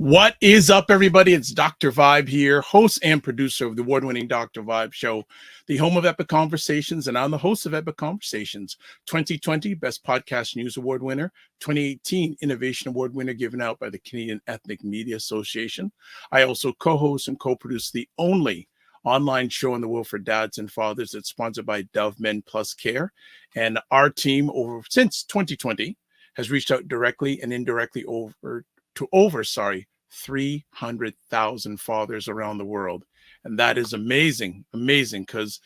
What is up, everybody? It's Dr. Vibe here, host and producer of the award-winning Dr. Vibe Show, the home of Epic Conversations, and I'm the host of Epic Conversations. 2020 Best Podcast News Award winner, 2018 Innovation Award winner given out by the Canadian Ethnic Media Association. I also co-host and co-produce the only online show in the world for dads and fathers that's sponsored by Dove Men Plus Care. And our team, since 2020, has reached out directly and indirectly over 300,000 fathers around the world. And that is amazing, because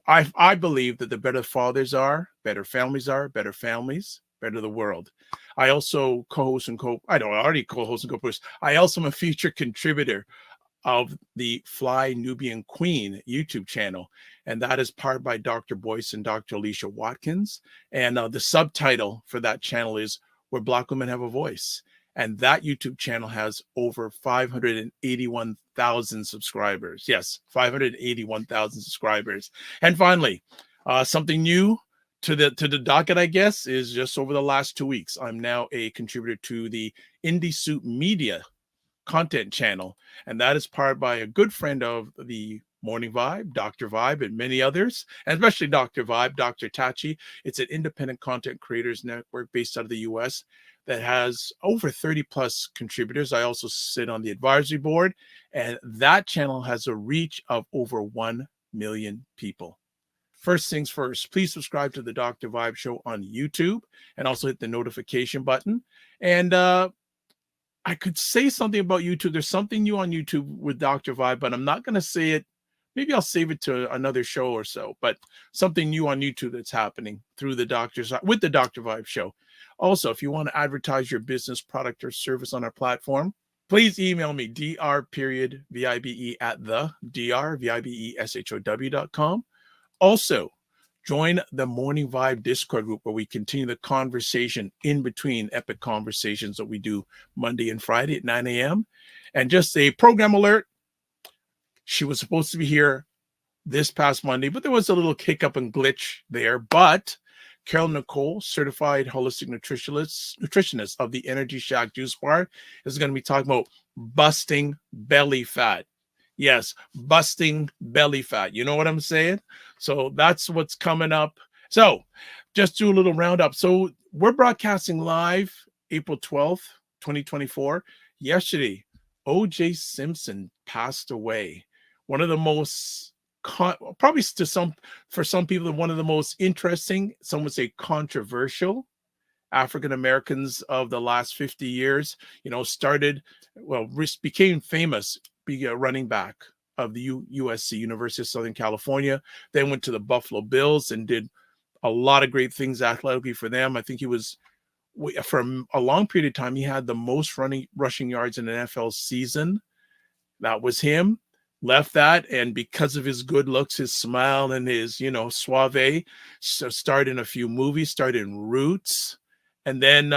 I believe that the better fathers are, better families are, better the world. I also co-host and co-produce. I also am a featured contributor of the Fly Nubian Queen YouTube channel, and that is powered by Dr. Boyce and Dr. Alicia Watkins. And the subtitle for that channel is Where Black Women Have a Voice. And that YouTube channel has over 581,000 subscribers. Yes, 581,000 subscribers. And finally, something new to the docket, I guess, is just over the last 2 weeks, I'm now a contributor to the Indie Soup Media content channel. And that is powered by a good friend of the Morning Vibe, Dr. Vibe, and many others, and especially Dr. Vibe, Dr. Tachi. It's an independent content creators network based out of the US that has over 30 plus contributors. I also sit on the advisory board, and that channel has a reach of over 1 million people. First things first, please subscribe to the Dr. Vibe Show on YouTube and also hit the notification button. And I could say something about YouTube. There's something new on YouTube with Dr. Vibe, but I'm not going to say it. Maybe I'll save it to another show or so, but something new on YouTube that's happening with the Dr. Vibe Show. Also, if you want to advertise your business, product, or service on our platform, please email me, dr.vibe@the.vibe.com. Also, join the Morning Vibe Discord group where we continue the conversation in between epic conversations that we do Monday and Friday at 9 a.m. And just a program alert, she was supposed to be here this past Monday, but there was a little hiccup and glitch there. But Carol Nicole, certified holistic nutritionist of the Energy Shack Juice Bar, is going to be talking about busting belly fat. Yes, busting belly fat. You know what I'm saying? So that's what's coming up. So just do a little roundup. So we're broadcasting live April 12th, 2024. Yesterday, O.J. Simpson passed away. One of the most probably for some people, one of the most interesting, some would say controversial African Americans of the last 50 years, became famous, being a running back of the USC, University of Southern California. Then went to the Buffalo Bills and did a lot of great things athletically for them. I think he was, for a long period of time, he had the most rushing yards in an NFL season. That was him. Left that, and because of his good looks, his smile, and his, suave, starred in a few movies, starred in Roots. And then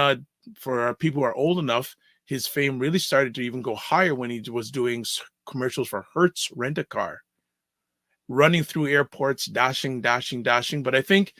for people who are old enough, his fame really started to even go higher when he was doing commercials for Hertz Rent-A-Car, running through airports, dashing. But I think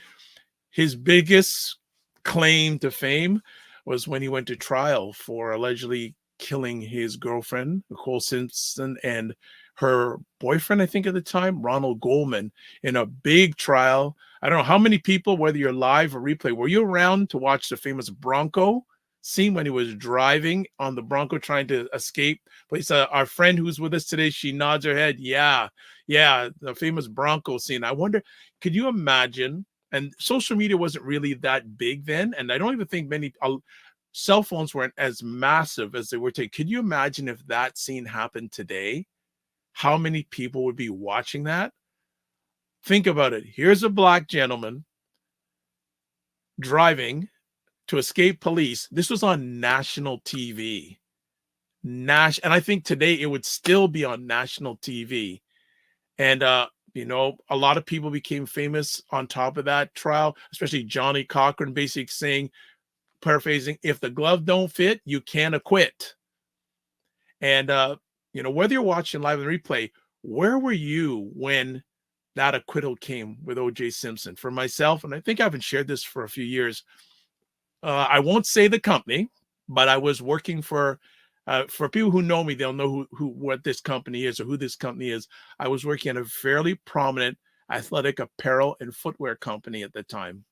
his biggest claim to fame was when he went to trial for allegedly killing his girlfriend, Nicole Simpson, and her boyfriend, I think at the time, Ronald Goldman, in a big trial. I don't know how many people, whether you're live or replay, were you around to watch the famous Bronco scene when he was driving on the Bronco trying to escape? Please, our friend who's with us today, she nods her head. Yeah, the famous Bronco scene. I wonder, could you imagine? And social media wasn't really that big then, and I don't even think many cell phones weren't as massive as they were today. Could you imagine if that scene happened today? How many people would be watching that? Think about it. Here's a black gentleman driving to escape police. This was on national TV. And I think today it would still be on national TV. And, a lot of people became famous on top of that trial, especially Johnny Cochran, basically saying, paraphrasing, if the glove don't fit, you can't acquit. And, whether you're watching live and replay, where were you when that acquittal came with O.J. Simpson? For myself, and I think I haven't shared this for a few years, I won't say the company, but I was working for For people who know me, they'll know what this company is or who this company is. I was working at a fairly prominent athletic apparel and footwear company at the time.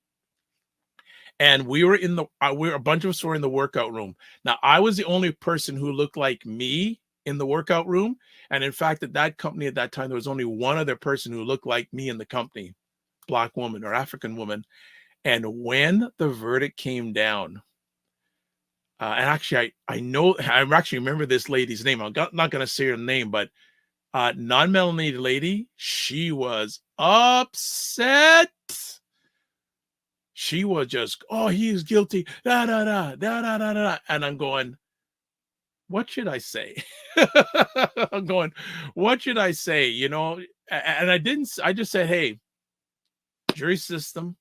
And we were a bunch of us were in the workout room. Now, I was the only person who looked like me in the workout room. And in fact, at that company at that time, there was only one other person who looked like me in the company, Black woman or African woman. And when the verdict came down, and actually, I actually remember this lady's name. I'm not going to say her name, but non-melanated lady, she was upset. She was just, oh, he's guilty, da da da da da da da, and I'm going, what should I say? I'm going, what should I say? You know, and I didn't. I just said, hey, jury system.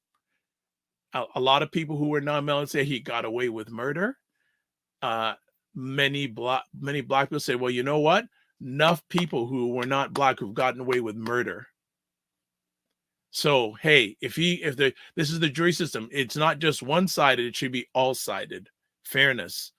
A lot of people who were non-melanated say he got away with murder. Many black people say, well, you know what? Enough people who were not black who've gotten away with murder. So, hey, this is the jury system, it's not just one-sided, it should be all-sided. Fairness.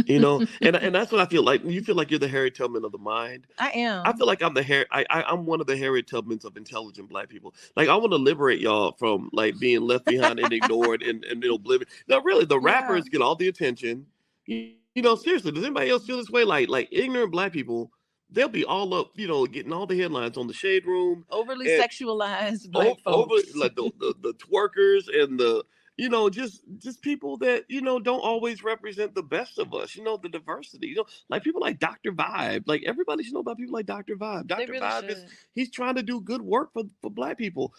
You know, and that's what I feel like. You feel like you're the Harriet Tubman of the mind. I am. I feel like I'm one of the Harriet Tubmans of intelligent Black people. Like, I want to liberate y'all from like being left behind and ignored and oblivion. No, really, the rappers get all the attention. You know, seriously, does anybody else feel this way? Like ignorant Black people, they'll be all up, you know, getting all the headlines on the Shade Room. Overly sexualized Black folks. Like the twerkers and the, you know, just people that, you know, don't always represent the best of us, you know, the diversity, you know, like people like Dr. Vibe. Like, everybody should know about people like Dr. Vibe. Dr. Really Vibe he's trying to do good work for Black people.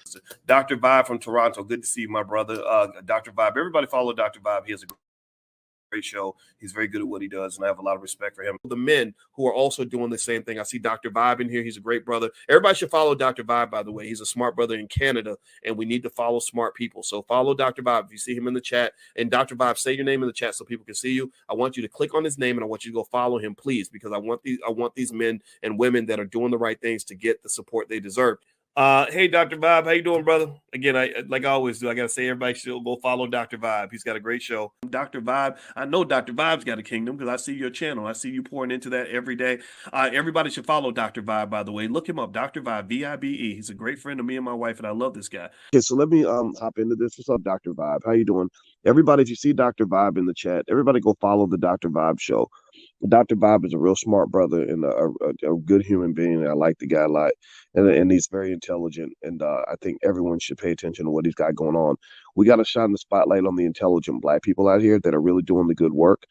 Dr. Vibe from Toronto. Good to see you, my brother. Dr. Vibe. Everybody follow Dr. Vibe. He has a great show. He's very good at what he does, and I have a lot of respect for him. The men who are also doing the same thing. I see Dr. Vibe in here. He's a great brother. Everybody should follow Dr. Vibe, by the way. He's a smart brother in Canada, and we need to follow smart people. So follow Dr. Vibe. If you see him in the chat, and Dr. Vibe, say your name in the chat so people can see you. I want you to click on his name, and I want you to go follow him, please, because I want these men and women that are doing the right things to get the support they deserve. Hey, Dr. Vibe, how you doing, brother? Again, like I always do, I got to say everybody should go follow Dr. Vibe. He's got a great show. Dr. Vibe, I know Dr. Vibe's got a kingdom because I see your channel. I see you pouring into that every day. Everybody should follow Dr. Vibe, by the way. Look him up, Dr. Vibe, Vibe. He's a great friend of me and my wife, and I love this guy. Okay, so let me hop into this. What's up, Dr. Vibe? How you doing? Everybody, if you see Dr. Vibe in the chat, everybody go follow the Dr. Vibe show. Dr. Bob is a real smart brother and a good human being. I like the guy a lot, and he's very intelligent. And I think everyone should pay attention to what he's got going on. We got to shine the spotlight on the intelligent Black people out here that are really doing the good work.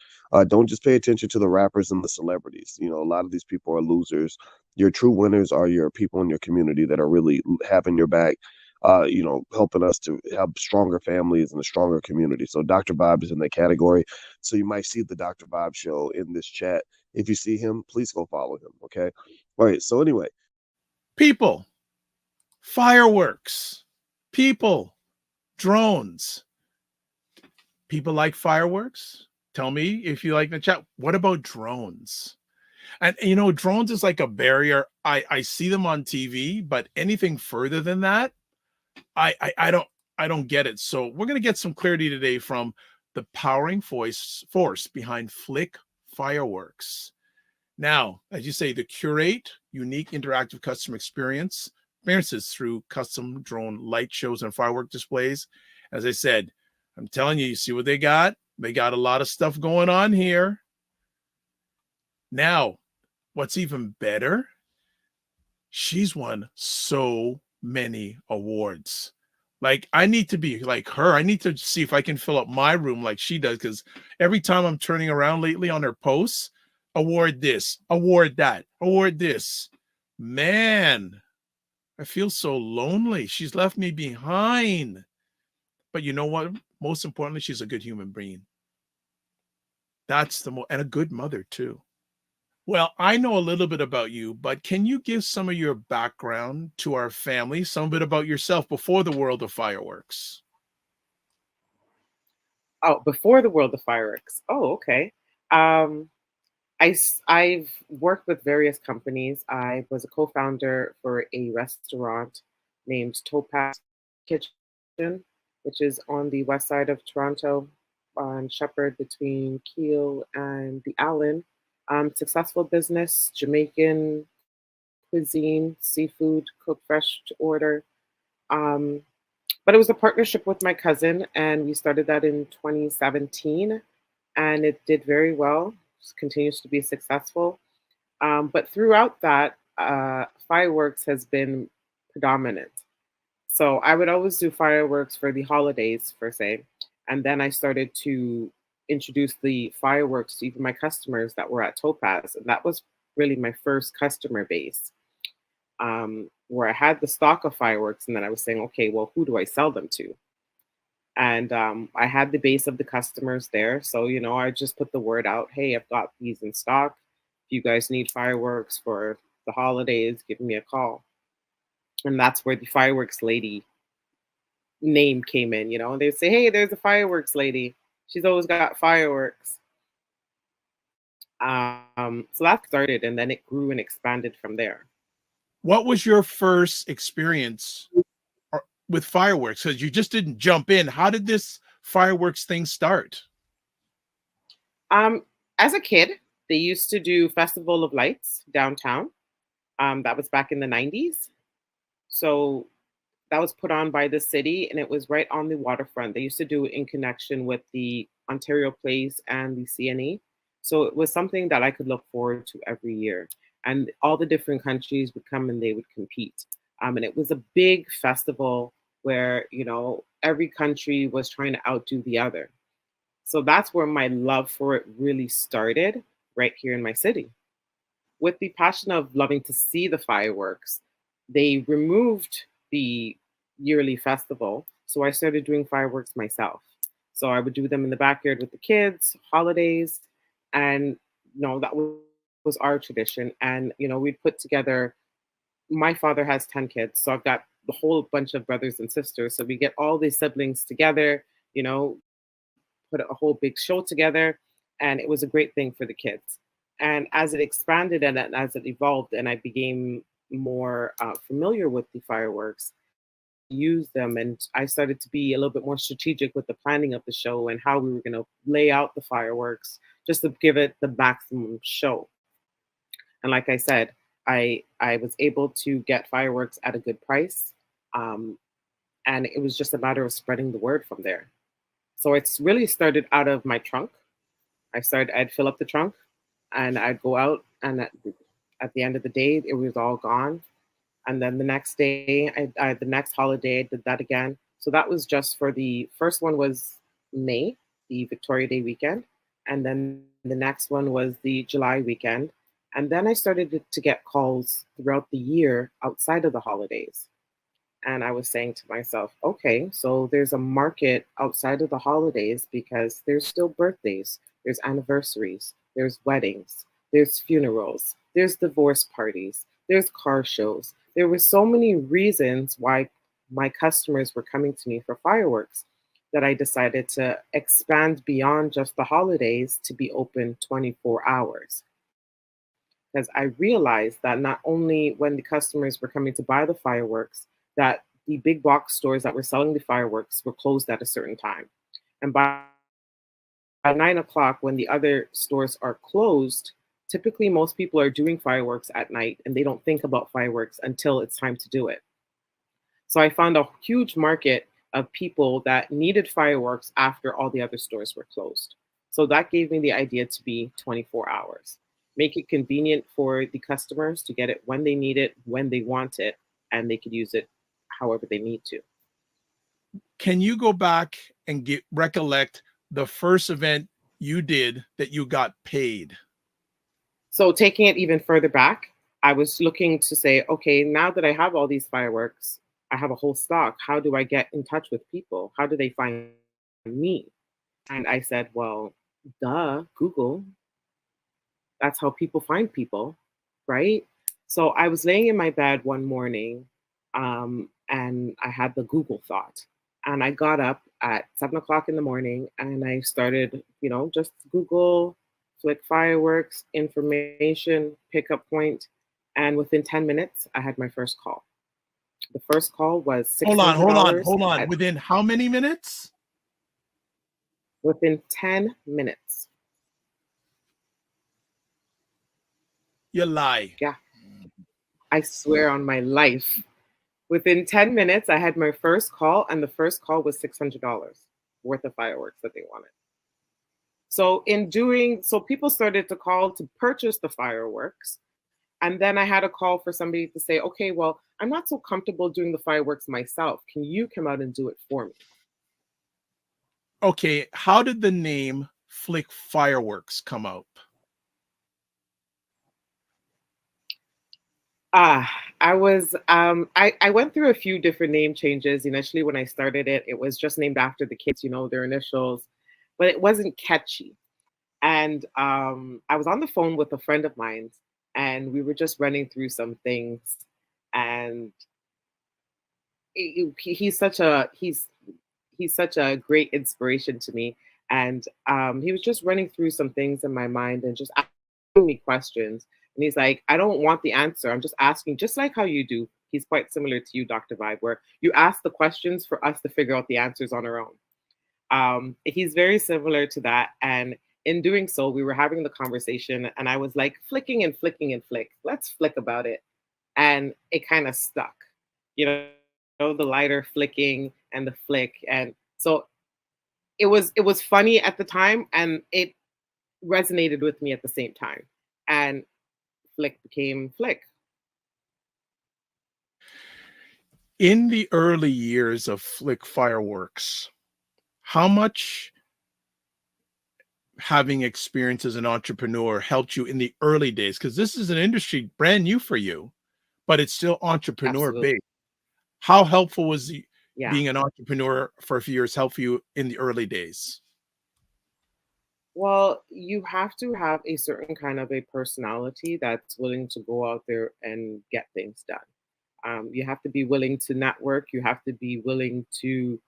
Don't just pay attention to the rappers and the celebrities. You know, a lot of these people are losers. Your true winners are your people in your community that are really having your back. You know, helping us to have stronger families and a stronger community. So Dr. Vibe is in that category. So you might see the Dr. Vibe show in this chat. If you see him, please go follow him. Okay. All right. So anyway, people, fireworks, people, drones. People like fireworks. Tell me if you like the chat. What about drones? And you know, drones is like a barrier. I see them on TV, but anything further than that, I don't get it. So we're going to get some clarity today from the powering force behind Flick Fireworks. Now, as you say, the curate unique interactive customer experiences through custom drone light shows and firework displays. As I said, I'm telling you see what they got? They got a lot of stuff going on here. Now, what's even better? She's won so many awards. Like, I need to be like her. I need to see if I can fill up my room like she does, because every time I'm turning around lately on her posts, award this, award that, award this. Man, I feel so lonely. She's left me behind. But you know what? Most importantly, she's a good human being. That's and a good mother too. Well, I know a little bit about you, but can you give some of your background to our family, some bit about yourself before the world of fireworks? Oh, before the world of fireworks. Oh, okay. I've worked with various companies. I was a co-founder for a restaurant named Topaz Kitchen, which is on the west side of Toronto, on Shepherd between Kiel and the Allen. Successful business, Jamaican cuisine, seafood, cooked fresh to order. Um, but it was a partnership with my cousin, and we started that in 2017, and it did very well. Continues to be successful. But throughout that, fireworks has been predominant. So I would always do fireworks for the holidays, per se. And then I started to introduce the fireworks to even my customers that were at Topaz. And that was really my first customer base, where I had the stock of fireworks. And then I was saying, okay, well, who do I sell them to? And I had the base of the customers there. So, I just put the word out, hey, I've got these in stock. If you guys need fireworks for the holidays, give me a call. And that's where the fireworks lady name came in, and they'd say, hey, there's a fireworks lady. She's always got fireworks. So that started, and then it grew and expanded from there. What was your first experience with fireworks? Because you just didn't jump in. How did this fireworks thing start? As a kid, they used to do Festival of Lights downtown. That was back in the 90s. So that was put on by the city, and it was right on the waterfront. They used to do it in connection with the Ontario Place and the CNE. So it was something that I could look forward to every year. And all the different countries would come and they would compete. And it was a big festival where, every country was trying to outdo the other. So that's where my love for it really started, right here in my city. With the passion of loving to see the fireworks, they removed the yearly festival. So I started doing fireworks myself. So I would do them in the backyard with the kids, holidays, and that was our tradition. And we'd put together. My father has 10 kids, so I've got the whole bunch of brothers and sisters. So we get all these siblings together, put a whole big show together, and it was a great thing for the kids. And as it expanded and as it evolved, and I became more familiar with the fireworks, use them, and I started to be a little bit more strategic with the planning of the show and how we were going to lay out the fireworks just to give it the maximum show. And like I said, I was able to get fireworks at a good price, and it was just a matter of spreading the word from there. So it's really started out of my trunk. I'd fill up the trunk, and I'd go out, and at the end of the day, it was all gone. And then the next day, the next holiday, I did that again. So that was just for the first one was May, the Victoria Day weekend. And then the next one was the July weekend. And then I started to get calls throughout the year outside of the holidays. And I was saying to myself, okay, so there's a market outside of the holidays because there's still birthdays, there's anniversaries, there's weddings, there's funerals, there's divorce parties, there's car shows. There were so many reasons why my customers were coming to me for fireworks that I decided to expand beyond just the holidays to be open 24 hours. Because I realized that not only when the customers were coming to buy the fireworks, that the big box stores that were selling the fireworks were closed at a certain time. And by 9 o'clock, when the other stores are closed, typically most people are doing fireworks at night and they don't think about fireworks until it's time to do it. So I found a huge market of people that needed fireworks after all the other stores were closed. So that gave me the idea to be 24 hours. Make it convenient for the customers to get it when they need it, when they want it, and they could use it however they need to. Can you go back and recollect the first event you did that you got paid? So taking it even further back, I was looking to say, okay, now that I have all these fireworks, I have a whole stock. How do I get in touch with people? How do they find me? And I said, well, duh, Google. That's how people find people, right? So I was laying in my bed one morning, and I had the Google thought. And I got up at 7 o'clock in the morning and I started, just Google, flick fireworks, information, pickup point. And within 10 minutes, I had my first call. The first call was $600. Hold on. Within how many minutes? Within 10 minutes. You lie. Yeah, I swear on my life. Within 10 minutes, I had my first call, and the first call was $600 worth of fireworks that they wanted. So people started to call to purchase the fireworks. And then I had a call for somebody to say, okay, well, I'm not so comfortable doing the fireworks myself. Can you come out and do it for me? Okay, how did the name Flick Fireworks come out? Ah, I went through a few different name changes. Initially, when I started it, it was just named after the kids, their initials, but it wasn't catchy. And I was on the phone with a friend of mine, and we were just running through some things. And he's such a great inspiration to me. And he was just running through some things in my mind and just asking me questions. And he's like, I don't want the answer. I'm just asking, just like how you do. He's quite similar to you, Dr. Vibe, where you ask the questions for us to figure out the answers on our own. He's very similar to that. And in doing so, we were having the conversation, and I was like, flicking and flicking and flick. Let's flick about it. And it kind of stuck, the lighter flicking and the flick. And so it was funny at the time, and it resonated with me at the same time. And flick became flick. In the early years of Flick Fireworks, how much having experience as an entrepreneur helped you in the early days? Because this is an industry brand new for you, but it's still entrepreneur Absolutely. based. How helpful was Yeah. being an entrepreneur for a few years help you in the early days? Well, you have to have a certain kind of a personality that's willing to go out there and get things done. You have to be willing to network. You have to be willing to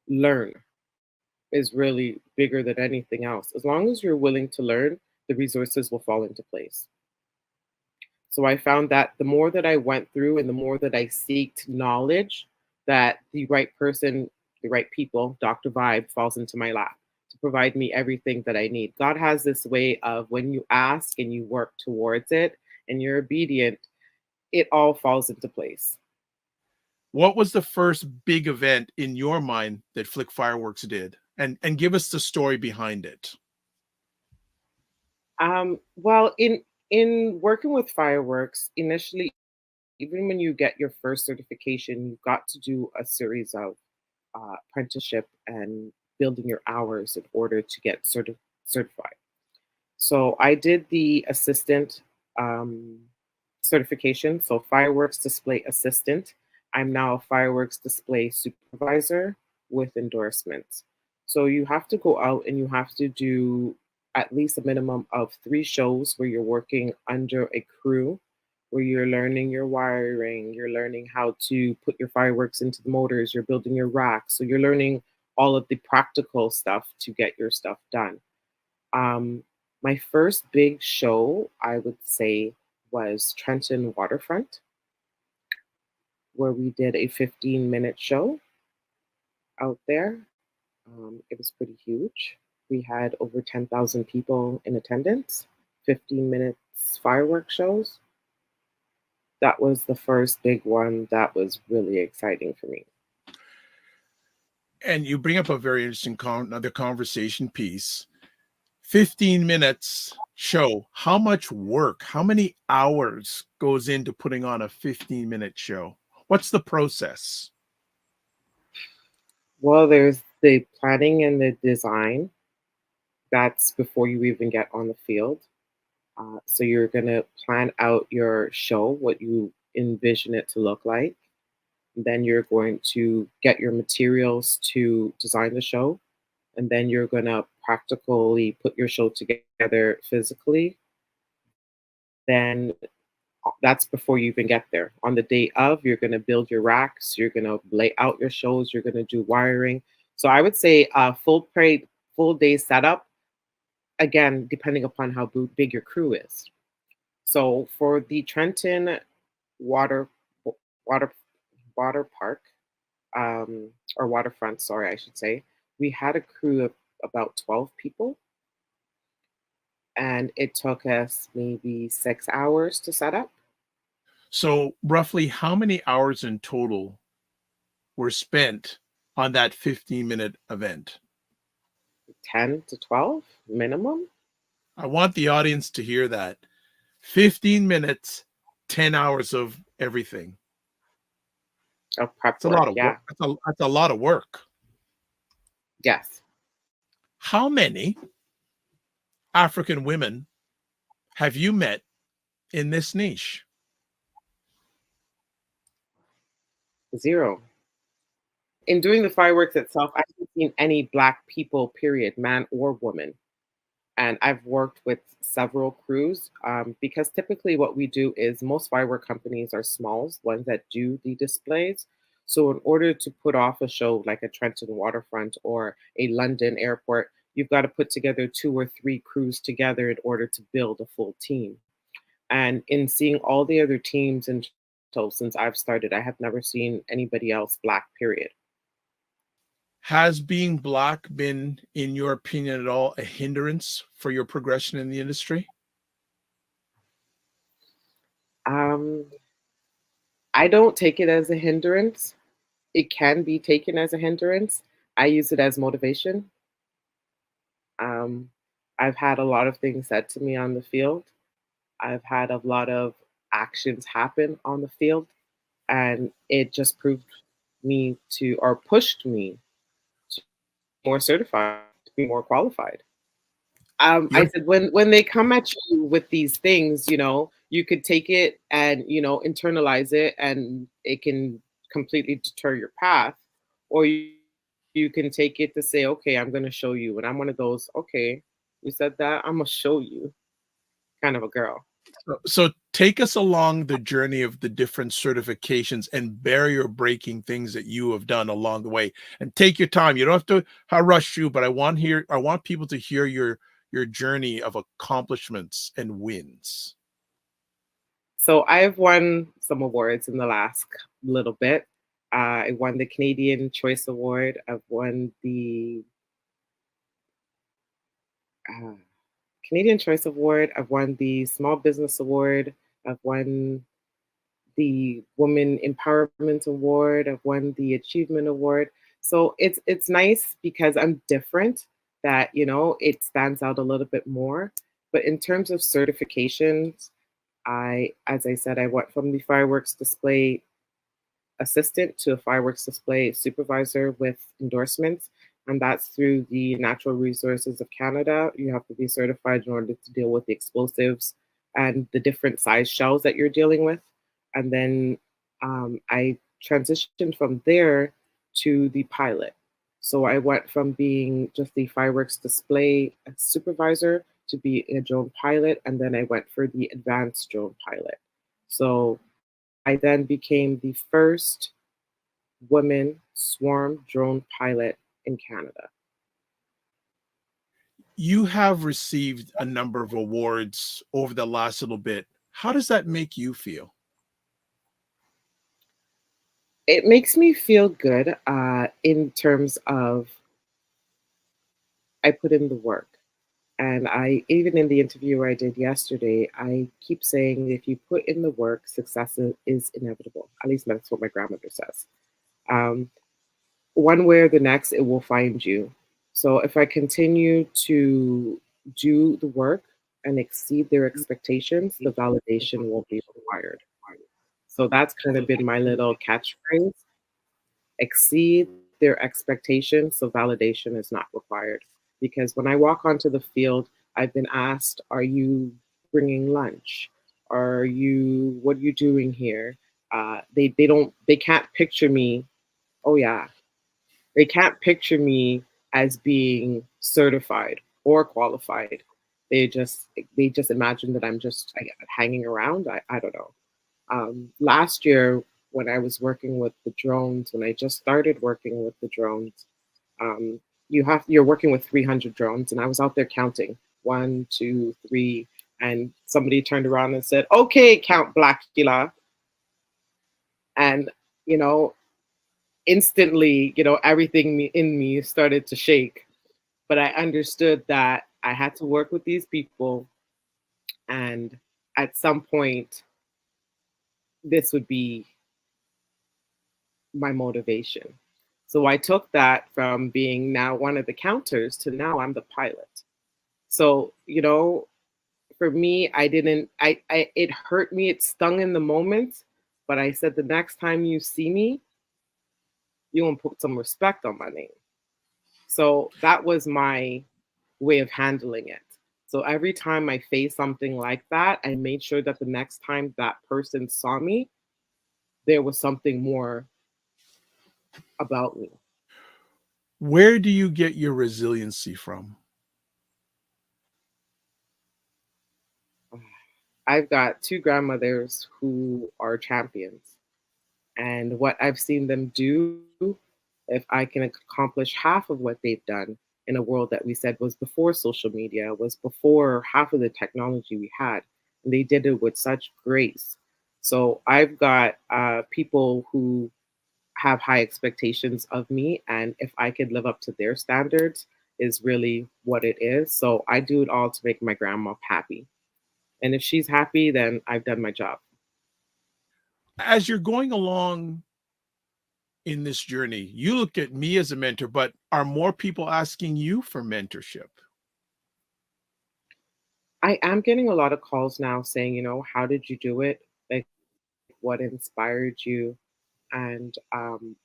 learn, is really bigger than anything else. As long as you're willing to learn, the resources will fall into place. So I found that the more that I went through and the more that I seeked knowledge, that the right person, the right people, Dr. Vibe falls into my lap to provide me everything that I need. God has this way of when you ask and you work towards it and you're obedient, it all falls into place. What was the first big event in your mind that Flick Fireworks did? And give us the story behind it. Well, in working with fireworks, initially, even when you get your first certification, you've got to do a series of apprenticeship and building your hours in order to get certified. So I did the assistant certification, so fireworks display assistant. I'm now a fireworks display supervisor with endorsements. So you have to go out and you have to do at least a minimum of 3 shows where you're working under a crew, where you're learning your wiring, you're learning how to put your fireworks into the motors, you're building your racks. So you're learning all of the practical stuff to get your stuff done. My first big show, I would say, was Trenton Waterfront, where we did a 15-minute show out there. It was pretty huge. We had over 10,000 people in attendance, 15 minutes fireworks shows. That was the first big one that was really exciting for me. And you bring up a very interesting another conversation piece. 15 minutes show. How much work, how many hours goes into putting on a 15-minute show? What's the process? Well, there's the planning and the design. That's before you even get on the field. So you're going to plan out your show, what you envision it to look like. Then you're going to get your materials to design the show. And then you're going to practically put your show together physically. Then that's before you even get there. On the day of, you're going to build your racks, you're going to lay out your shows, you're going to do wiring. So I would say full day setup, again, depending upon how big your crew is. So for the Trenton water park, or waterfront, sorry, I should say, we had a crew about 12 people. And it took us maybe 6 hours to set up. So roughly how many hours in total were spent on that 15-minute event? 10 to 12 minimum. I want the audience to hear that. 15 minutes, 10 hours of everything. Of prep That's a work, lot of yeah. work. That's a lot of work. Yes. How many African women have you met in this niche? 0. In doing the fireworks itself, I haven't seen any Black people, period, man or woman. And I've worked with several crews because typically what we do is most firework companies are smalls, ones that do the displays. So in order to put off a show like a Trenton waterfront or a London airport, you've got to put together 2 or 3 crews together in order to build a full team. And in seeing all the other teams in total since I've started, I have never seen anybody else Black, period. Has being Black been, in your opinion at all, a hindrance for your progression in the industry? I don't take it as a hindrance. It can be taken as a hindrance. I use it as motivation. Um, I've had a lot of things said to me on the field. I've had a lot of actions happen on the field, and it just proved me to, or pushed me to be more certified, to be more qualified. I You're said when they come at you with these things, you could take it and internalize it, and it can completely deter your path, or you can take it to say, okay, I'm going to show you, and I'm one of those. Okay, you said that, I'm gonna show you, kind of a girl. So take us along the journey of the different certifications and barrier breaking things that you have done along the way. And take your time. You don't have to rush you, but I want people to hear your journey of accomplishments and wins. So I've won some awards in the last little bit. I won the Canadian Choice Award. I've won the uh, Canadian Choice Award. I've won the Small Business Award. I've won the Women Empowerment Award. I've won the Achievement Award. So it's nice because I'm different. That it stands out a little bit more. But in terms of certifications, as I said, I went from the fireworks display assistant to a fireworks display supervisor with endorsements. And that's through the Natural Resources of Canada. You have to be certified in order to deal with the explosives and the different size shells that you're dealing with. And then I transitioned from there to the pilot. So I went from being just the fireworks display supervisor to be a drone pilot, and then I went for the advanced drone pilot. So I then became the first woman swarm drone pilot in Canada. You have received a number of awards over the last little bit. How does that make you feel? It makes me feel good in terms of I put in the work. And I, even in the interview I did yesterday, I keep saying if you put in the work, success is inevitable. At least that's what my grandmother says. One way or the next, it will find you. So if I continue to do the work and exceed their expectations, the validation will be required. So that's kind of been my little catchphrase. Exceed their expectations, so validation is not required. Because when I walk onto the field, I've been asked, are you bringing lunch? What are you doing here? They can't picture me. Oh yeah, they can't picture me as being certified or qualified. They just imagine that I'm just hanging around. I don't know. Last year, when I was working with the drones, when I just started working with the drones, um, you're working with 300 drones, and I was out there counting 1, 2, 3, and somebody turned around and said, "Okay, Count Blackula," and you know, instantly, everything in me started to shake. but I understood that I had to work with these people, and at some point, this would be my motivation. So I took that from being now one of the counters to now I'm the pilot. So, for me, I didn't, it hurt me, it stung in the moment, but I said, the next time you see me, you want to put some respect on my name. So that was my way of handling it. So every time I faced something like that, I made sure that the next time that person saw me, there was something more about me. Where do you get your resiliency from? I've got two grandmothers who are champions. And what I've seen them do, if I can accomplish half of what they've done in a world that we said was before social media, was before half of the technology we had, and they did it with such grace. So I've got people who have high expectations of me, and if I could live up to their standards, is really what it is. So I do it all to make my grandma happy. And if she's happy, then I've done my job. As you're going along in this journey, you look at me as a mentor, but are more people asking you for mentorship? I am getting a lot of calls now saying, how did you do it? Like, what inspired you? And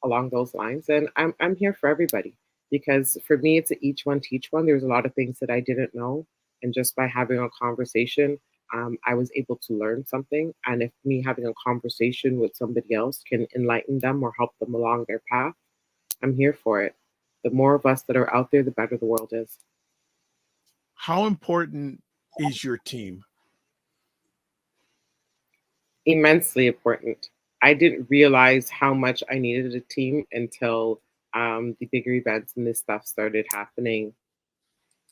along those lines. And I'm here for everybody, because for me, it's a each one teach one. There's a lot of things that I didn't know. And just by having a conversation, I was able to learn something. And if me having a conversation with somebody else can enlighten them or help them along their path, I'm here for it. The more of us that are out there, the better the world is. How important is your team? Immensely important. I didn't realize how much I needed a team until the bigger events and this stuff started happening.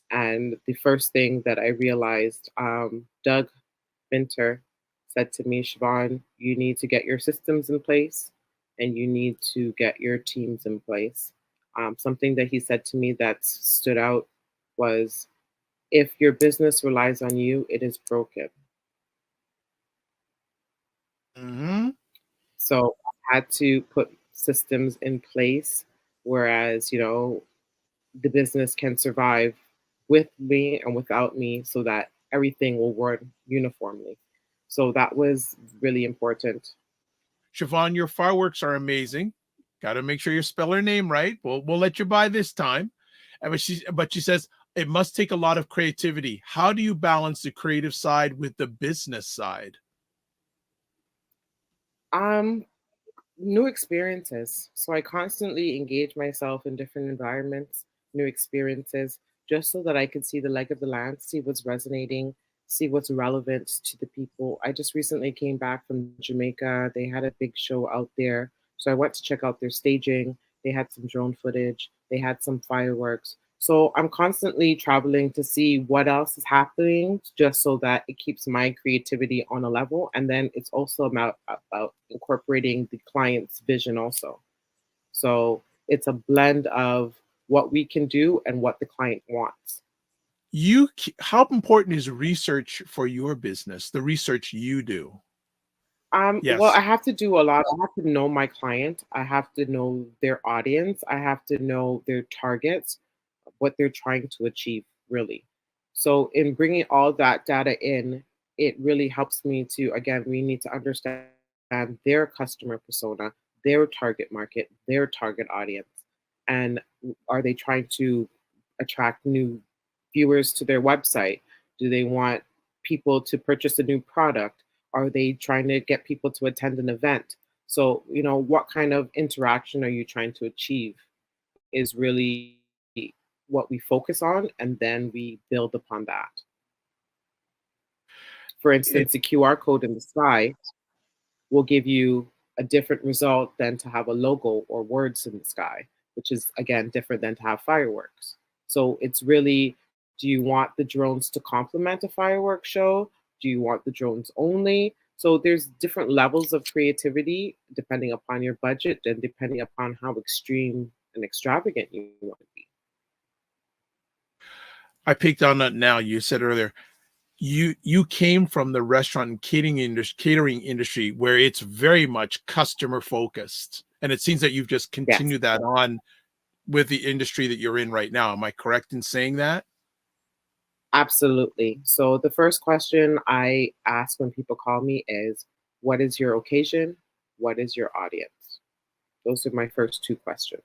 And the first thing that I realized, Doug Winter said to me, Shavonne, you need to get your systems in place and you need to get your teams in place. Something that he said to me that stood out was, if your business relies on you, it is broken. Mm-hmm. So I had to put systems in place, whereas, the business can survive with me and without me so that everything will work uniformly. So that was really important. Shavonne, your fireworks are amazing. Got to make sure you spell her name right. We'll let you buy this time. But she says it must take a lot of creativity. How do you balance the creative side with the business side? Um, New experiences. So I constantly engage myself in different environments, new experiences, just so that I can see the leg of the land, see what's resonating, see what's relevant to the people. I just recently came back from Jamaica. They had a big show out there. So I went to check out their staging. They had some drone footage, they had some fireworks. So I'm constantly traveling to see what else is happening, just so that it keeps my creativity on a level. And then it's also about incorporating the client's vision also. So it's a blend of what we can do and what the client wants. How important is research for your business? The research you do? Well, Yes. I have to do a lot. I have to know my client. I have to know their audience. I have to know their targets, what they're trying to achieve, really. So, in bringing all that data in, it really helps me to, again, we need to understand their customer persona, their target market, their target audience. And are they trying to attract new viewers to their website? Do they want people to purchase a new product? Are they trying to get people to attend an event? So, what kind of interaction are you trying to achieve is really what we focus on, and then we build upon that. For It, instance, the QR code in the sky will give you a different result than to have a logo or words in the sky, which is, again, different than to have fireworks. So it's really, do you want the drones to complement a fireworks show? Do you want the drones only? So there's different levels of creativity depending upon your budget and depending upon how extreme and extravagant you want to be. I picked on that now. You said earlier, you came from the restaurant and catering industry where it's very much customer focused, and it seems that you've just Yes, continued that on with the industry that you're in right now. Am I correct in saying that? absolutely. So the first question I ask when people call me is, what is your occasion? What is your audience? Those are my first two questions.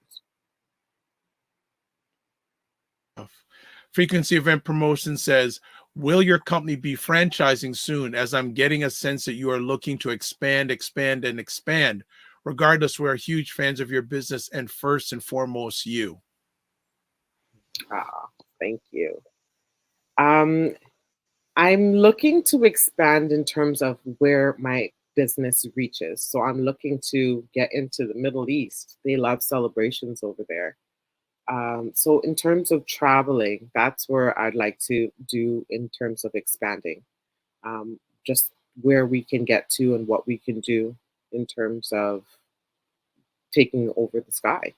Frequency Event Promotion says, will your company be franchising soon? As I'm getting a sense that you are looking to expand, expand, and expand. Regardless, we're huge fans of your business and first and foremost, you. Ah, thank you. Um, I'm looking to expand in terms of where my business reaches. So I'm looking to get into the Middle East. They love celebrations over there. So in terms of traveling, that's where I'd like to do in terms of expanding. Just where we can get to and what we can do in terms of taking over the sky.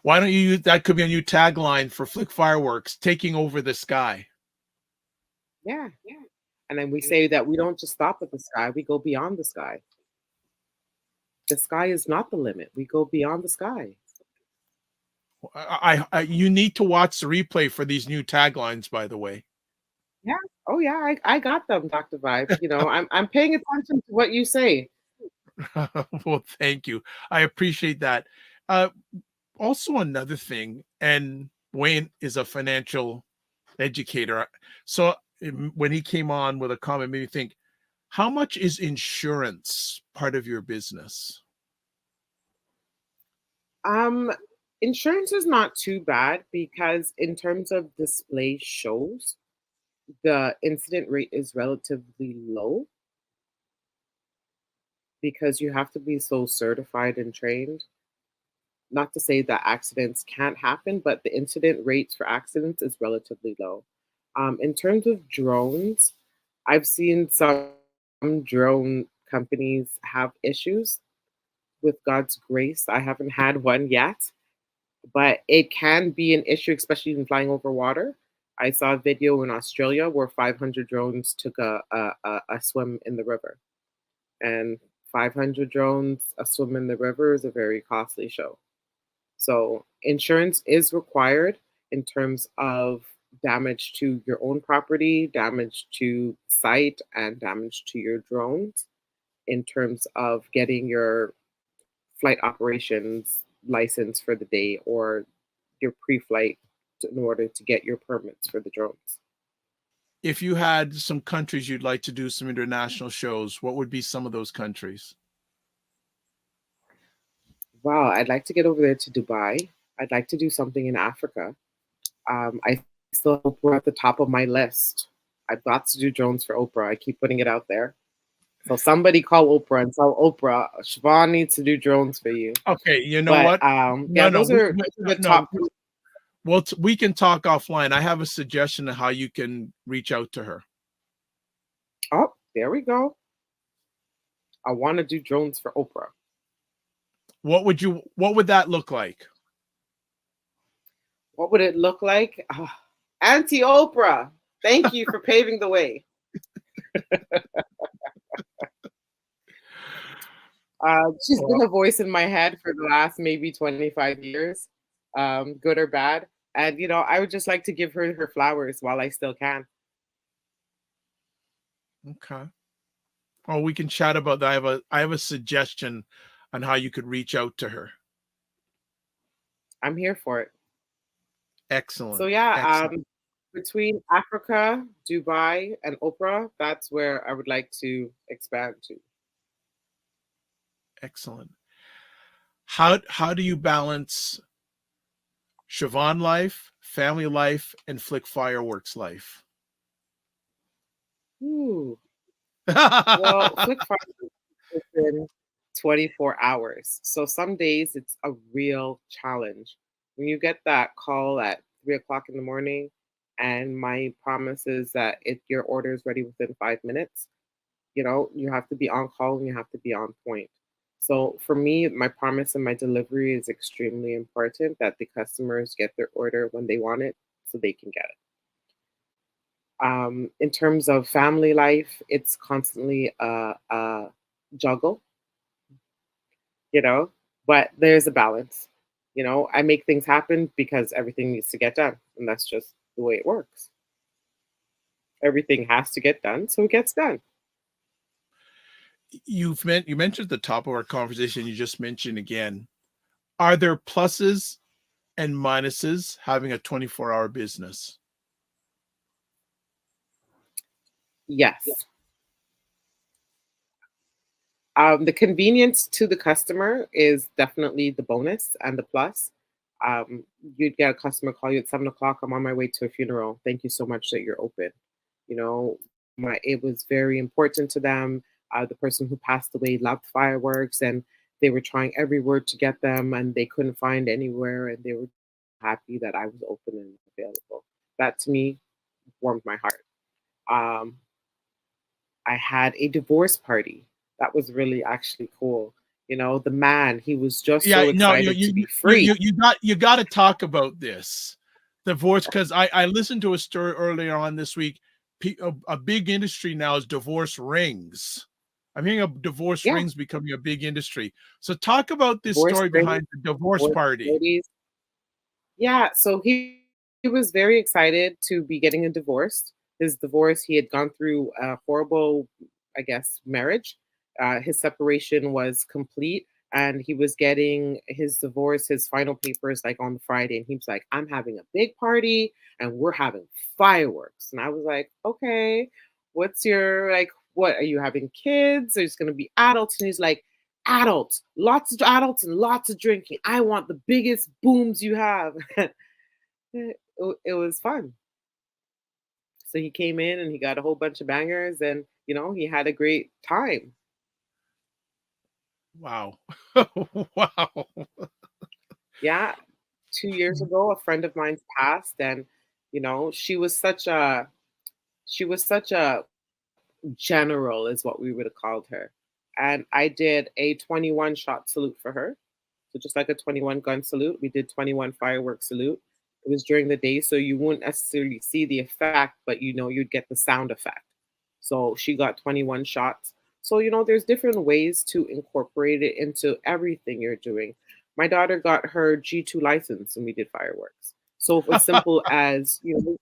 Why don't you use that? Could be a new tagline for Flick Fireworks, taking over the sky. Yeah, yeah. And then we say that we don't just stop at the sky, we go beyond the sky. The sky is not the limit. We go beyond the sky. You need to watch the replay for these new taglines, by the way. Yeah. Oh yeah, I got them, Dr. Vibe. You know, I'm paying attention to what you say. Well, thank you. I appreciate that. Uh, Also, another thing, and Wayne is a financial educator. So when he came on with a comment, made me think, how much is insurance part of your business? Um, Insurance is not too bad because in terms of display shows, the incident rate is relatively low because you have to be so certified and trained. Not to say that accidents can't happen, but the incident rates for accidents is relatively low. In terms of drones, I've seen some drone companies have issues. With God's grace, I haven't had one yet, but it can be an issue, especially in flying over water. I saw a video in Australia where 500 drones took a swim in the river, and 500 drones a swim in the river is a very costly show. So insurance is required in terms of damage to your own property, damage to site, and damage to your drones in terms of getting your flight operations license for the day or your pre-flight in order to get your permits for the drones. If you had some countries you'd like to do some international shows, what would be some of those countries? Wow, I'd like to get over there to Dubai. I'd like to do something in Africa. I still hope we're at the top of my list. I've got to do drones for Oprah. I keep putting it out there. So somebody call Oprah and tell Oprah, Shavonne needs to do drones for you. Okay, you know But what? yeah, No, those are the no. top. Well, we can talk offline. I have a suggestion of how you can reach out to her. Oh, there we go. I want to do drones for Oprah. What would that look like? What would it look like? Auntie Oprah, thank you for paving the way. She's been a voice in my head for the last maybe 25 years, good or bad. And, you know, I would just like to give her her flowers while I still can. Okay. Oh, we can chat about that. I have a suggestion on how you could reach out to her. I'm here for it. Excellent. So, yeah, Excellent. between Africa, Dubai, and Oprah, that's where I would like to expand to. Excellent. How do you balance Shavonne life, family life, and Flick Fireworks life? Ooh. Well, Flick Fireworks is within 24 hours. So some days it's a real challenge. When you get that call at 3 o'clock in the morning, and my promise is that if your order is ready within 5 minutes, you know, you have to be on call and you have to be on point. So for me, my promise and my delivery is extremely important, that the customers get their order when they want it so they can get it. In terms of family life, it's constantly a juggle, you know, but there's a balance. You know, I make things happen because everything needs to get done, and that's just the way it works. Everything has to get done, so it gets done. You mentioned at the top of our conversation, you just mentioned again, are there pluses and minuses having a 24-hour business? Yes. The convenience to the customer is definitely the bonus and the plus. You'd get a customer call you at 7 o'clock. I'm on my way to a funeral. Thank you so much that you're open. You know, it was very important to them. The person who passed away loved fireworks, and they were trying every word to get them, and they couldn't find anywhere, and they were happy that I was open and available. That to me warmed my heart. Um, I had a divorce party. That was really actually cool. You know, the man, he was just Yeah, so no, excited to be free. you got to talk about this divorce, because I listened to a story earlier on this week. A big industry now is divorce rings. I'm hearing of divorce Yeah, rings becoming a big industry. So talk about this divorce story rings, behind the divorce divorce party. parties. Yeah, so he was very excited to be getting a divorce. His divorce, he had gone through a horrible, I guess, marriage. His separation was complete, and he was getting his divorce, his final papers, like on the Friday. And he was like, "I'm having a big party, and we're having fireworks." And I was like, "Okay, what's your like? What are you having? Kids? There's gonna be adults?" And he's like, "Adults, lots of adults and lots of drinking. I want the biggest booms you have." It was fun. So he came in and he got a whole bunch of bangers, and he had a great time. Wow. Wow. Yeah, 2 years ago, a friend of mine passed, and she was such a general, is what we would have called her. And I did a 21 shot salute for her. So just like a 21 gun salute, we did 21 fireworks salute. It was during the day, so you wouldn't necessarily see the effect, but you'd get the sound effect. So she got 21 shots. So there's different ways to incorporate it into everything you're doing. My daughter got her G2 license and we did fireworks. So as simple as the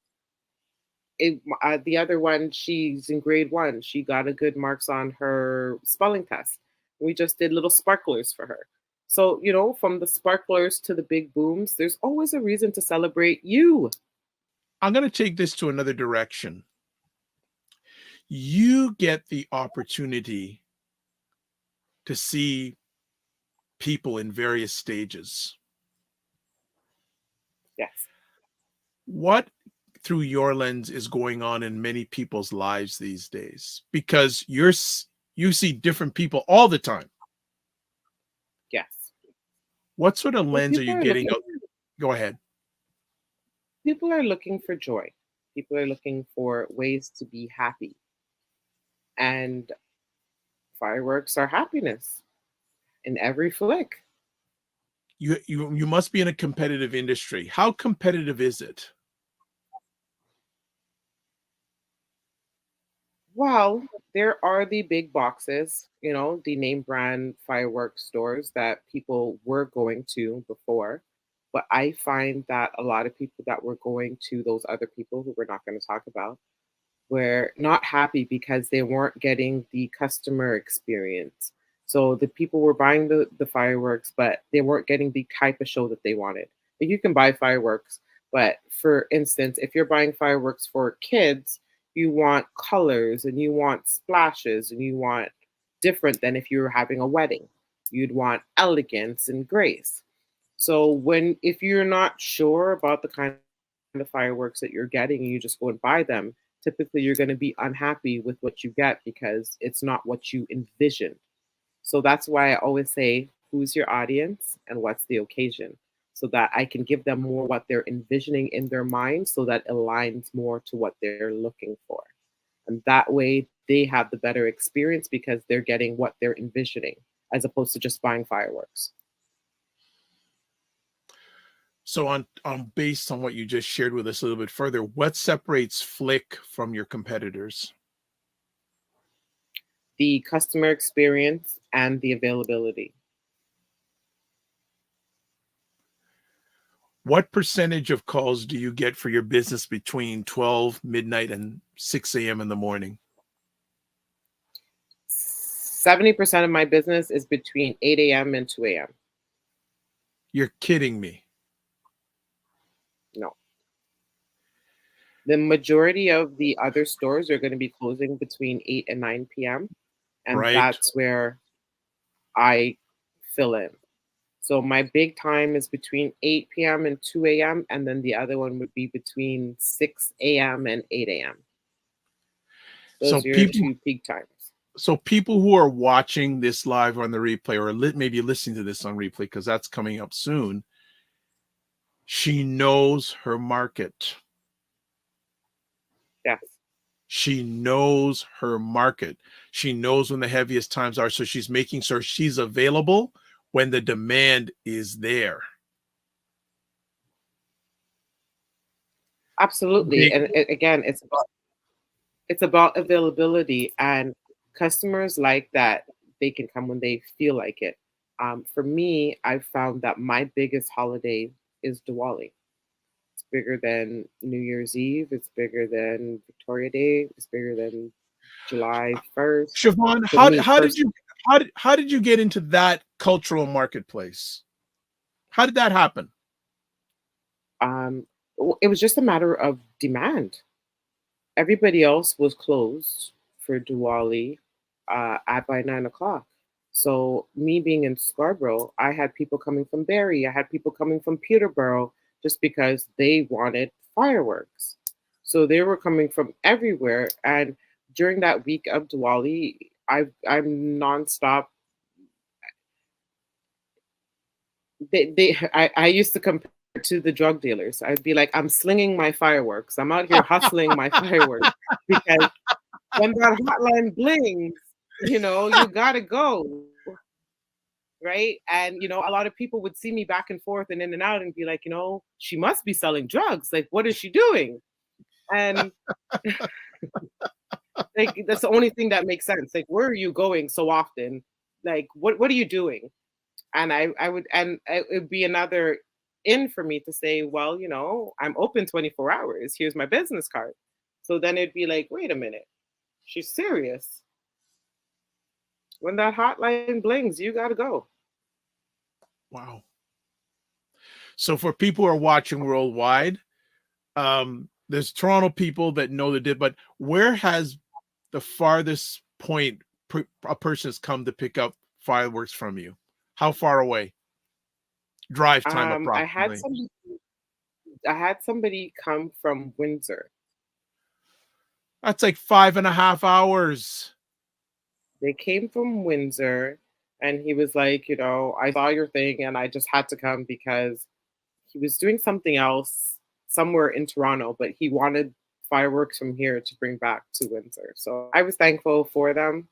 other one, she's in grade 1. She got a good marks on her spelling test. We just did little sparklers for her. So, from the sparklers to the big booms, there's always a reason to celebrate you. I'm going to take this to another direction. You get the opportunity to see people in various stages. Yes. What, through your lens, is going on in many people's lives these days? Because you see different people all the time. Yes. What sort of Well, lens are you getting out? Go ahead. people are looking for joy. People are looking for ways to be happy. And fireworks are happiness in every flick. You must be in a competitive industry. How competitive is it? Well, there are the big boxes, the name brand fireworks stores that people were going to before. But I find that a lot of people that were going to those other people who we're not going to talk about were not happy because they weren't getting the customer experience. So the people were buying the fireworks, but they weren't getting the type of show that they wanted. Like you can buy fireworks, but for instance, if you're buying fireworks for kids, you want colors and you want splashes and you want different than if you were having a wedding. You'd want elegance and grace. So if you're not sure about the kind of fireworks that you're getting and you just go and buy them, typically you're going to be unhappy with what you get because it's not what you envisioned. So that's why I always say, who's your audience and what's the occasion? So that I can give them more what they're envisioning in their mind so that aligns more to what they're looking for. And that way they have the better experience because they're getting what they're envisioning as opposed to just buying fireworks. So on based on what you just shared with us a little bit further, what separates Flick from your competitors? The customer experience and the availability. What percentage of calls do you get for your business between 12 midnight and 6 a.m. in the morning? 70% of my business is between 8 a.m. and 2 a.m. You're kidding me. No. The majority of the other stores are going to be closing between 8 and 9 p.m. And Right. that's where I fill in. So my big time is between 8 p.m. and 2 a.m. And then the other one would be between 6 a.m. and 8 a.m. Those So are your people, two peak times. so people who are watching this live on the replay, or maybe listening to this on replay, because that's coming up soon, she knows her market. Yes. She knows her market. She knows when the heaviest times are. So she's making sure she's available when the demand is there. Absolutely. Okay. And again, it's about availability, and customers like that they can come when they feel like it. For me, I've found that my biggest holiday is Diwali. It's bigger than New Year's Eve. It's bigger than Victoria Day. It's bigger than July 1st. Shavonne, For how me did you get into that cultural marketplace? How did that happen? it was just a matter of demand. Everybody else was closed for Diwali at by 9 o'clock. So me being in Scarborough, I had people coming from Barrie. I had people coming from Peterborough just because they wanted fireworks. So they were coming from everywhere. And during that week of Diwali, I'm nonstop. I used to compare to the drug dealers. I'd be like, I'm slinging my fireworks. I'm out here hustling my fireworks because when that hotline blings, you gotta go. Right. And, a lot of people would see me back and forth and in and out and be like, she must be selling drugs. Like, what is she doing? And like, that's the only thing that makes sense. Like, where are you going so often? Like, what are you doing? And it would be another in for me to say, well, I'm open 24 hours. Here's my business card. So then it'd be like, wait a minute, she's serious. When that hotline blings, you got to go. Wow. So for people who are watching worldwide, there's Toronto people that know the did, but where has the farthest point a person has come to pick up fireworks from you? How far away? Drive time approximately. I had somebody come from Windsor. That's like 5.5 hours. They came from Windsor, and he was like, I saw your thing and I just had to come because he was doing something else somewhere in Toronto, but he wanted fireworks from here to bring back to Windsor. So I was thankful for them.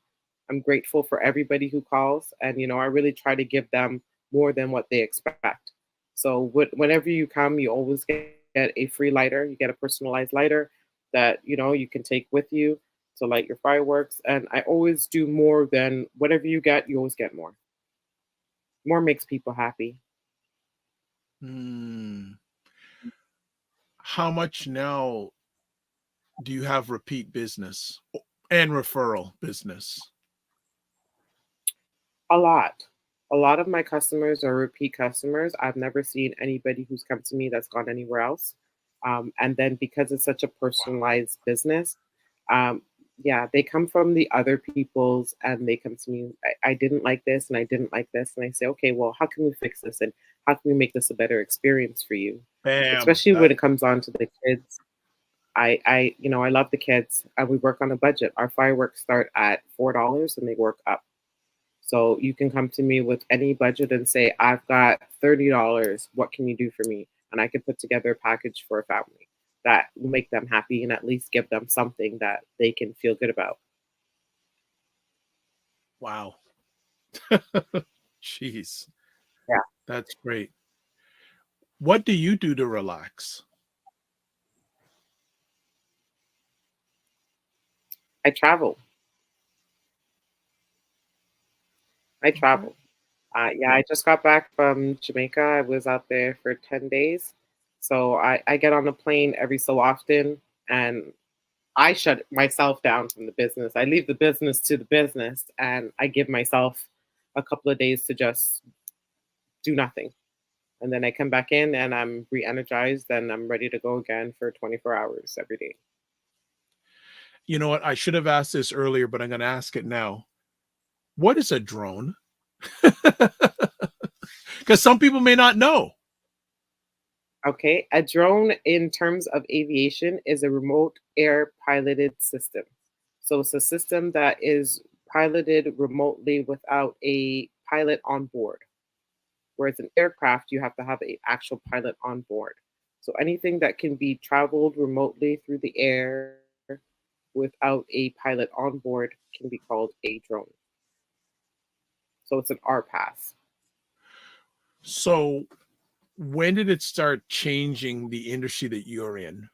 I'm grateful for everybody who calls, and I really try to give them more than what they expect. So whenever you come, you always get a free lighter. You get a personalized lighter that you can take with you to light your fireworks. And I always do more than whatever you get. You always get more. More makes people happy. How much now do you have repeat business and referral business? A lot. A lot of my customers are repeat customers. I've never seen anybody who's come to me that's gone anywhere else. And then because it's such a personalized business, they come from the other people's and they come to me. I didn't like this and I didn't like this. And I say, okay, well, how can we fix this? And how can we make this a better experience for you? Bam. Especially when it comes on to the kids. I love the kids and we work on a budget. Our fireworks start at $4 and they work up. So you can come to me with any budget and say, I've got $30. What can you do for me? And I can put together a package for a family that will make them happy and at least give them something that they can feel good about. Wow. Jeez. Yeah. That's great. What do you do to relax? I travel. I Okay. travel. Yeah, I just got back from Jamaica. I was out there for 10 days. So I get on a plane every so often and I shut myself down from the business. I leave the business to the business and I give myself a couple of days to just do nothing. And then I come back in and I'm re energized and I'm ready to go again for 24 hours every day. You know what? I should have asked this earlier, but I'm going to ask it now. What is a drone? Because some people may not know. Okay, a drone in terms of aviation is a remote air piloted system. So it's a system that is piloted remotely without a pilot on board. Whereas an aircraft, you have to have an actual pilot on board. So anything that can be traveled remotely through the air without a pilot on board can be called a drone. So it's an RPAS. So, when did it start changing the industry that you're in?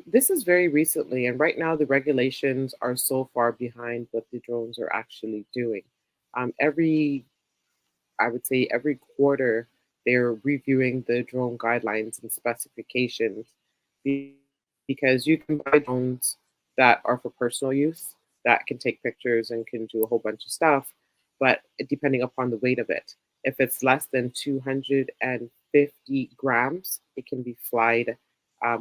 This is very recently, and right now the regulations are so far behind what the drones are actually doing. Every, I would say, every quarter, they're reviewing the drone guidelines and specifications be- because you can buy drones that are for personal use that can take pictures and can do a whole bunch of stuff, but depending upon the weight of it, if it's less than 250 grams, it can be flied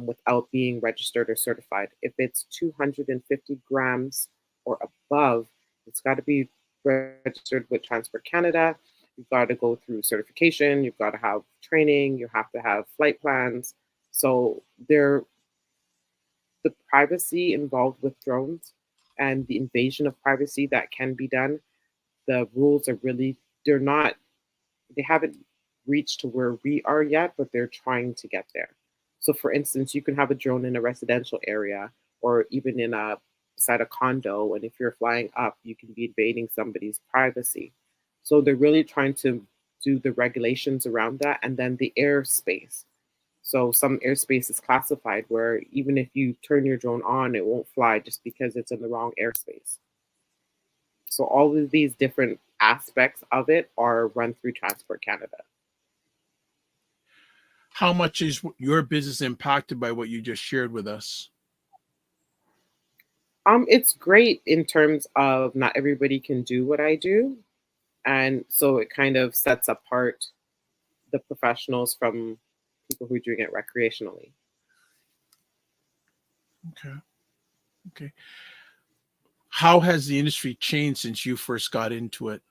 without being registered or certified. If it's 250 grams or above, it's got to be registered with Transport Canada. You've got to go through certification, you've got to have training, you have to have flight plans. So there, the privacy involved with drones and the invasion of privacy that can be done, the rules are really, they're not, they haven't reached to where we are yet, but they're trying to get there. So for instance, you can have a drone in a residential area or even in a beside a condo, and if you're flying up, you can be invading somebody's privacy. So they're really trying to do the regulations around that, and then the airspace. So some airspace is classified where even if you turn your drone on, it won't fly just because it's in the wrong airspace. So all of these different aspects of it are run through Transport Canada. How much is your business impacted by what you just shared with us? It's great in terms of not everybody can do what I do, and so it kind of sets apart the professionals from people who are doing it recreationally. Okay. Okay. How has the industry changed since you first got into it?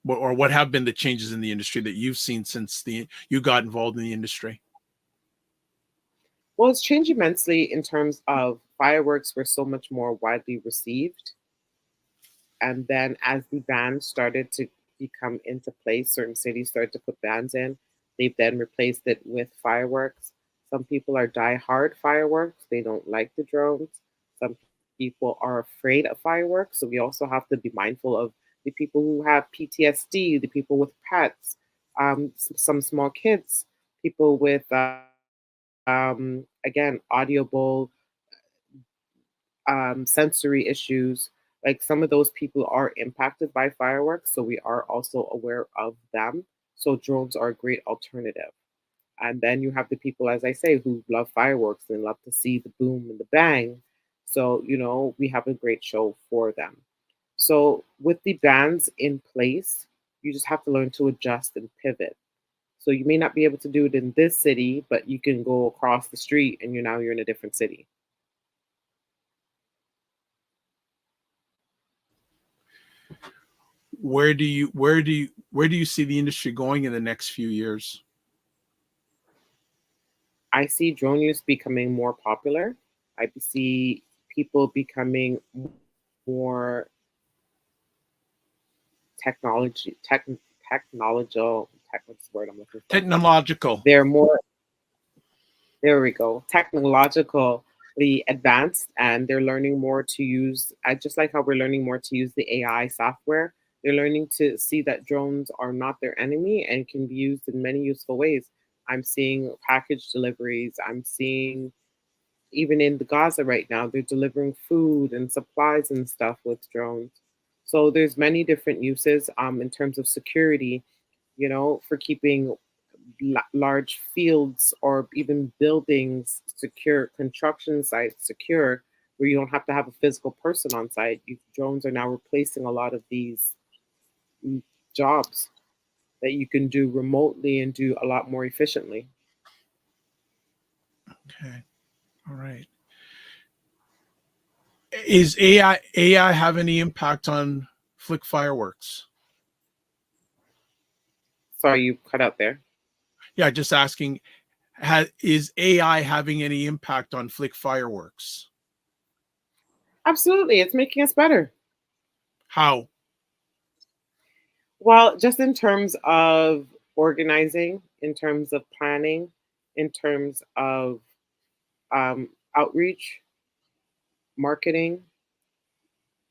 Or what have been the changes in the industry that you've seen since you got involved in the industry? Well, it's changed immensely in terms of fireworks were so much more widely received. And then as the bans started to become into place, certain cities started to put bans in. They've then replaced it with fireworks. Some people are die-hard fireworks. They don't like the drones. Some people are afraid of fireworks. So we also have to be mindful of the people who have PTSD, the people with pets, some small kids, people with, again, audible sensory issues. Like some of those people are impacted by fireworks, so we are also aware of them. So drones are a great alternative. And then you have the people, as I say, who love fireworks and love to see the boom and the bang. So, we have a great show for them. So with the bans in place, you just have to learn to adjust and pivot. So you may not be able to do it in this city, but you can go across the street and you're in a different city. Where do you see the industry going in the next few years? I see drone use becoming more popular. I see people becoming more technological. What's the word I'm looking for? Technological. They're more. There we go. Technological. advanced, and they're learning more to use, just like how we're learning more to use the AI software, they're learning to see that drones are not their enemy and can be used in many useful ways. I'm seeing package deliveries. I'm seeing even in the Gaza right now, they're delivering food and supplies and stuff with drones. So there's many different uses in terms of security, for keeping large fields or even buildings secure, construction sites secure, where you don't have to have a physical person on site. Drones are now replacing a lot of these jobs that you can do remotely and do a lot more efficiently. Okay. All right. Is AI have any impact on Flick Fireworks? Sorry, you cut out there. Yeah, just asking, is AI having any impact on Flick Fireworks? Absolutely. It's making us better. How? Well, just in terms of organizing, in terms of planning, in terms of outreach, marketing,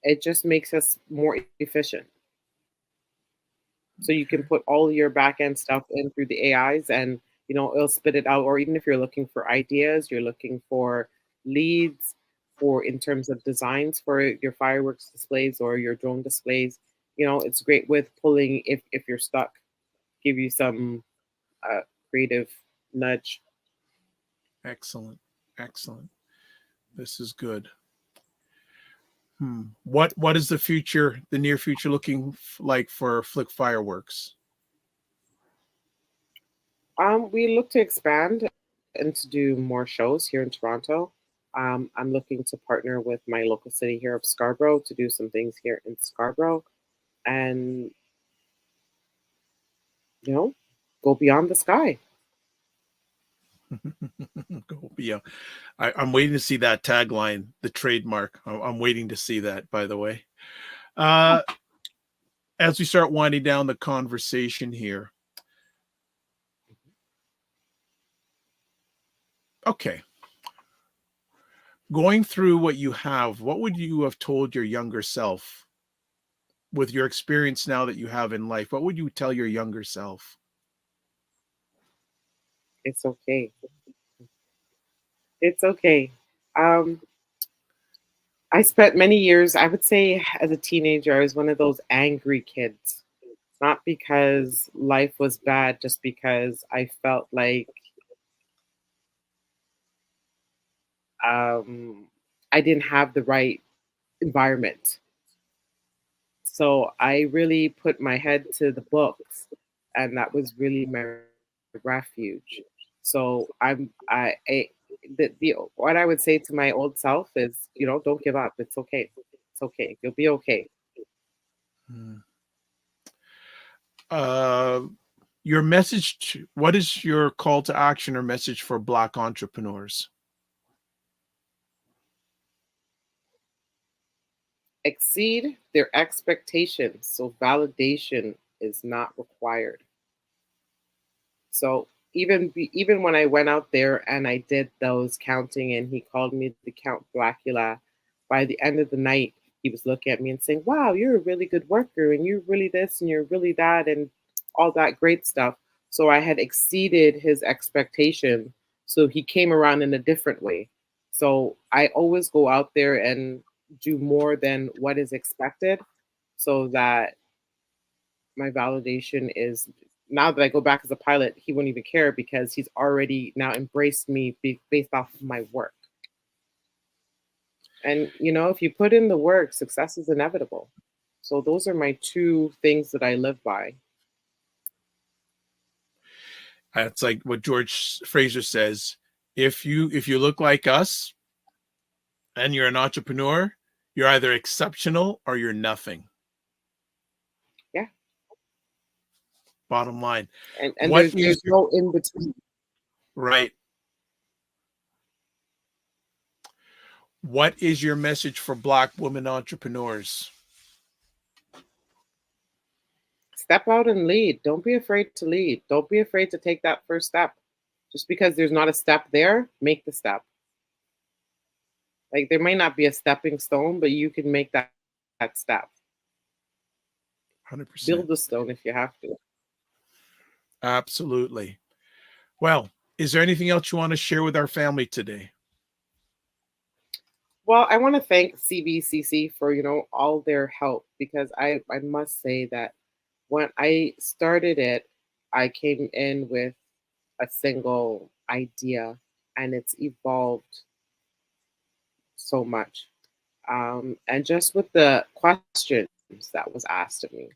it just makes us more efficient. So you can put all your back end stuff in through the AIs, and it'll spit it out. Or even if you're looking for ideas, you're looking for leads for in terms of designs for your fireworks displays or your drone displays. It's great with pulling if you're stuck, give you some creative nudge. Excellent. Excellent. This is good. What is the near future looking like for Flick Fireworks? We look to expand and to do more shows here in Toronto. I'm looking to partner with my local city here of Scarborough to do some things here in Scarborough, and go beyond the sky. Go beyond. I'm waiting to see that tagline, the trademark. I'm waiting to see that, by the way. As we start winding down the conversation here. Okay. Going through what you have, what would you have told your younger self with your experience now that you have in life? What would you tell your younger self? It's okay. It's okay. Um, I spent many years, I would say, as a teenager, I was one of those angry kids. Not because life was bad, just because I felt like I didn't have the right environment. So I really put my head to the books, and that was really my refuge. So the what I would say to my old self is, don't give up. It's okay. It's okay. You'll be okay. Your message, what is your call to action or message for Black entrepreneurs? Exceed their expectations, so validation is not required. So even when I went out there and I did those counting, and he called me the Count Blackula, by the end of the night he was looking at me and saying, "Wow, you're a really good worker, and you're really this, and you're really that, and all that great stuff." So I had exceeded his expectation. So he came around in a different way. So I always go out there and do more than what is expected, so that my validation is, now that I go back as a pilot, he won't even care because he's already now embraced me based off of my work. And if you put in the work, success is inevitable. So those are my two things that I live by. It's like what George Fraser says: if you look like us and you're an entrepreneur, you're either exceptional or you're nothing. Yeah. Bottom line. And there's no in between. Right. What is your message for Black women entrepreneurs? Step out and lead. Don't be afraid to lead. Don't be afraid to take that first step. Just because there's not a step there, make the step. Like there may not be a stepping stone, but you can make that step. 100%. Build the stone if you have to. Absolutely. Well, is there anything else you want to share with our family today? Well, I want to thank CBCC for, all their help, because I must say that when I started it, I came in with a single idea, and it's evolved so much. And just with the questions that was asked of me,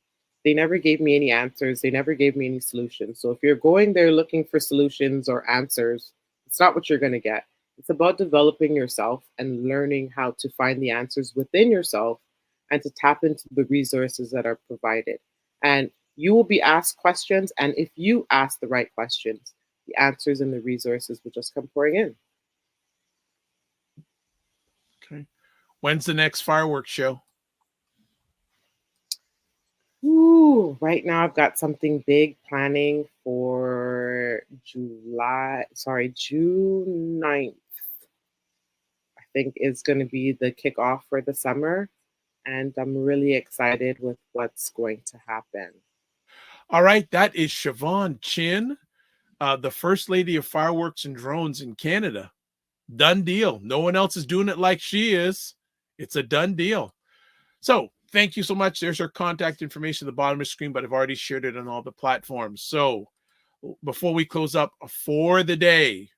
they never gave me any answers. They never gave me any solutions. So if you're going there looking for solutions or answers, it's not what you're going to get. It's about developing yourself and learning how to find the answers within yourself and to tap into the resources that are provided. And you will be asked questions. And if you ask the right questions, the answers and the resources will just come pouring in. Okay. When's the next fireworks show? Ooh, right now I've got something big planning for June 9th. I think is going to be the kickoff for the summer. And I'm really excited with what's going to happen. All right. That is Shavonne Chin, the First Lady of Fireworks and Drones in Canada. Done deal. No one else is doing it like she is. It's a done deal. So thank you so much. There's her contact information at the bottom of the screen, but I've already shared it on all the platforms. So before we close up for the day,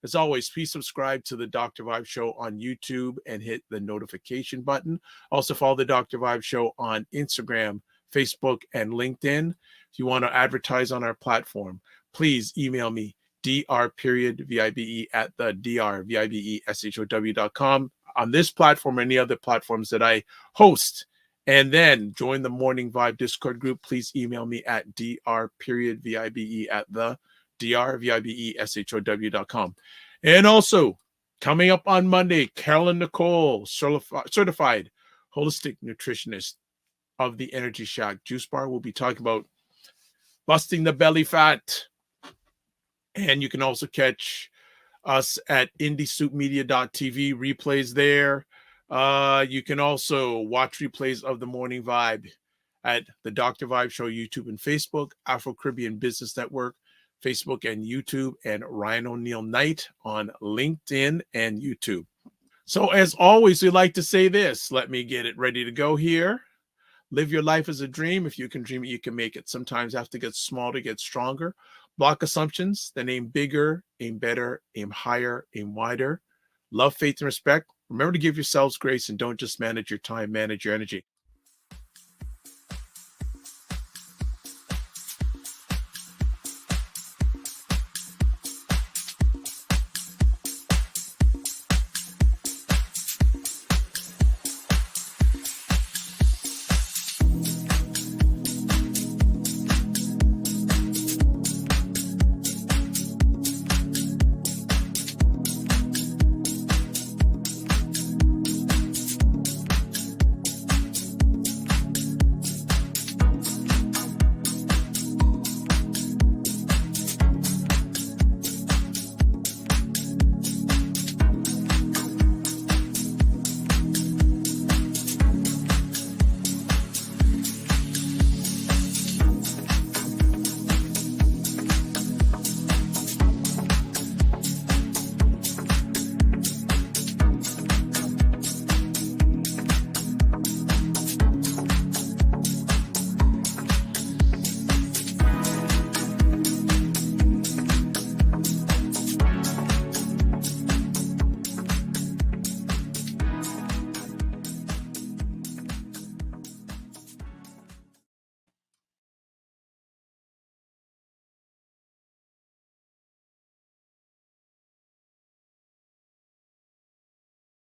as always, please subscribe to the Dr. Vibe Show on YouTube and hit the notification button. Also follow the Dr. Vibe Show on Instagram, Facebook, and LinkedIn. If you want to advertise on our platform, please email me, dr.vibe at the drvibeshow.com on this platform or any other platforms that I host. And then join the Morning Vibe Discord group. Please email me at dr.vibe at the drvibeshow.com. And also, coming up on Monday, Carolyn Nicole, certified holistic nutritionist of the Energy Shack Juice Bar, will be talking about busting the belly fat. And you can also catch us at indiesoupmedia.tv, replays there. You can also watch replays of the Morning Vibe at the Dr. Vibe Show YouTube and Facebook, Afro-Caribbean Business Network, Facebook and YouTube, and Ryan O'Neill Knight on LinkedIn and YouTube. So as always, we like to say this. Let me get it ready to go here. Live your life as a dream. If you can dream it, you can make it. Sometimes you have to get small to get stronger. Block assumptions, then aim bigger, aim better, aim higher, aim wider. Love, faith, and respect. Remember to give yourselves grace and don't just manage your time, manage your energy.